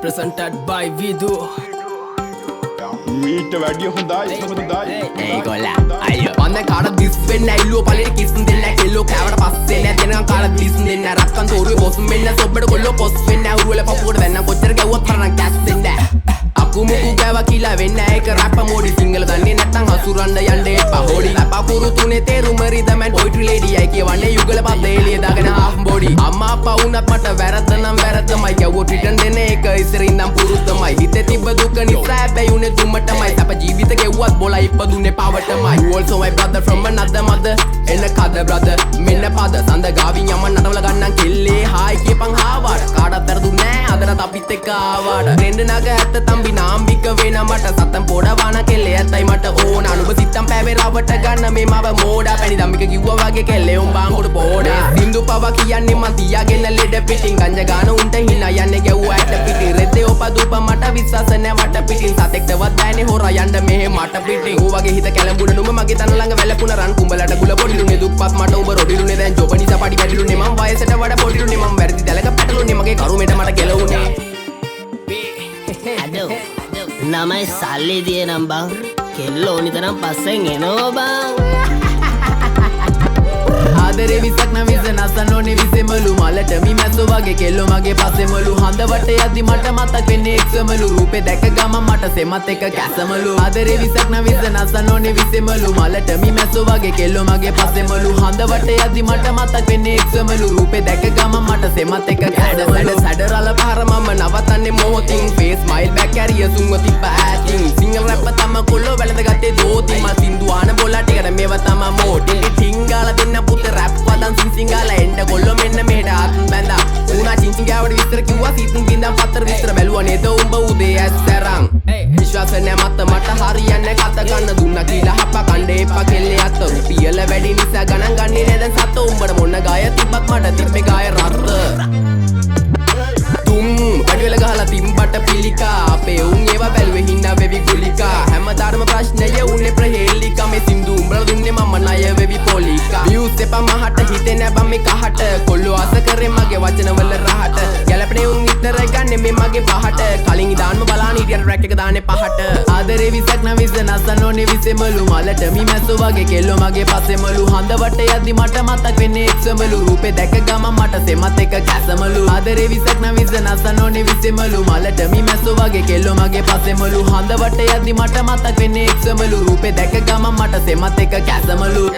Presented by Vidu. මීට වැඩිය හොඳයි ඒගොල්ලා අයියෝ මන්න කාට දිස් වෙන්න ඇල්ලුව පළේට කිස්සුම් දෙන්න කෙල්ලෝ කෑවට පස්සේ නෑ දෙනකන් කාට දිස්සුම් දෙන්න රක්කන් තෝරුවේ බොස් මෙන්න සොබ්බට කොල්ලෝ පොස් වෙන්න උරුවල පපුවට වැන්න කොච්චර ගැව්වත් තරණ කැස් දෙන්න අකුමුකු ගෑවා කියලා වෙන්න ඒක රැප් මොඩි සිංගල දන්නේ නැත්තම් හසුරන්න යන්න එපා හොඩි ලපකුරු තුනේ තේරුම රිදමන් පොයිට්‍රි ලේඩි අය කියවන්නේ යුගල පද එළිය දාගෙන හාෆ් බොඩි අම්මා අප්පා වුණත් මට වැරද්ද නම් වැරද්දමයි ගැව්වොත් රිටර්න් දෙන එක ඉස්සරින් නම් පුරුද්දමයි හිතේ තිබ්බ දුක නිසා හැබැයි උනේ දුමටමයි අප ජීවිත ගෙව්වත් බොලා ඉපදුනේ පවටමයි you also my brother from another mother එන්න කද brother මෙන්න පද සඳ ගාවින් යමන් නටවල ගන්නම් කෙල්ලේ හායි කියපන් හාවට කාටවත් වැරදුන්නේ නෑ අදට අපිත් එක්ක ආවාට රෙන්ඩ නග ඇත්ත තම්බි නාම්බික වෙන මට සත්තම් පොඩවාන කෙල්ලේ ඇත්තයි මට ඕන අනුඹ සිත්තම් පෑවේ රවට ගන්න මේ මව මෝඩා පැණි දම්මික කිව්වා වගේ කෙල්ලේ උඹ අංගුඩ පොඩා සින්දු පව කියන්නේ මන් තියාගෙන ලෙඩ පිටින් ගංජා ගාන උන්ට හිනා යන්නේ ගැව්වා ඇට පිටින් රෙද්දේ ඔපදුප මට විශ්වාස නෑ වට පිටින් සතෙක්ටවත් බෑනේ හොරා යන්න මෙහෙ මට පිටින් ඌ වගේ හිත කැලඹුණ නුඹ මගේ තන ළඟ වැළපුණ රන් කුඹලට ගුල පොඩිලුනේ දුප්පත් මට උඹ රොඩිලුනේ දැන් ජොබ නිසා පඩි වැඩිලුනේ මම වයසට වඩා පොඩිලුනේ මම වැරදි දැලක පැටලුනේ මගේ කරුමෙට මට ගැලවුනේ අඩෝ නමයි සල්ලි දියනම් බං කෙල්ලෝ නිතරම් පස්සෙන් එනවා බං ආදරේ විසක් නම් විස නසනෝනේ විසෙමලු මලට මි මැස්සෝ වගේ කෙල්ලෝ මගේ පස්සෙමලු හඳ වටේ යද්දි මට මතක් වෙන්නේ එක්සමලු රූපේ දැක ගම මට සෙමත් එක කැසමලු ආදරේ විසක් නම් විස නසනෝනේ විසෙමලු මලට මි මැස්සෝ වගේ කෙල්ලෝ මගේ පස්සෙමලු හඳ වටේ යද්දි මට මතක් වෙන්නේ එක්සමලු රූපේ දැක ගම මට සෙමත් එක කැසමලු සැඩරල පහර මම නවතන්නේ මොහොතින් ෆේස් ස්මයිල් බෑක් කැරිය සුන්ව තිබ්බ ඇටින් සිංගල් රැප් තම කොල්ලෝ වැළඳ ගත්තේ දෝති මා සින්දු ආන බොලා ටිකට මේව තම මෝටි ටිංගාල දෙන්න පුත රැප් පදන් සිංගාල එන්න කොල්ලෝ මෙන්න මෙහෙට ආත්ම බැඳා උනා චින්චින් ගාවට විස්තර කිව්වා සීතුන් බින්දම් පතර විස්තර බැලුවා නේද උඹ උදේ ඇස්සරන් විශ්වාස නැ මත මට හරියන්නේ කත ගන්න දුන්නා කියලා හප්ප කණ්ඩේ එපා කෙල්ලේ අත රුපියල වැඩි නිසා ගණන් ගන්නේ නේද සත උඹට මොන ගාය තිබ්බත් මට තිබ්බේ ගාය රත්ත කඩවෙල ගහලා තිම්බට පිළිකා අපේ උන් ඒවා බැලුවේ හින්නා වෙවි ගුලිකා හැමදාම ප්‍රශ්නය උන්නේ ප්‍රහේලිකා මේ සින්දු උඹලා දුන්නේ මම ණය වෙවි පොලිකා views එපා මහට හිතේ නැ බම් මේ කහට කොල්ලෝ ආස කරේ මගේ වචනවල රහට ගැලපනේ උන් ඉතර ගන්නේ මේ මගේ පහට කලින් ඉදාන්ම බලාන හිටියට රැක් එක දාන්නේ පහට ආදරේ විසක් නම් විස නසනෝනේ විසෙමලු මලට මි මැස්සෝ වගේ කෙල්ලෝ මගේ පස්සෙමලු හඳ වටේ යද්දි මට මතක් වෙන්නේ එක්සමලු රූපේ දැක ගම මට සෙමත් එක කැසමලු ආදරේ විසක් නම් විස නසනෝනේ විසෙමලු මලට මි මැස්සෝ වගේ කෙල්ලෝ මගේ පස්සෙමලු හඳ වටේ යද්දි මට මතක් වෙන්නේ එක්සමලු රූපේ දැක ගම මට සෙමත් එක කැසමලු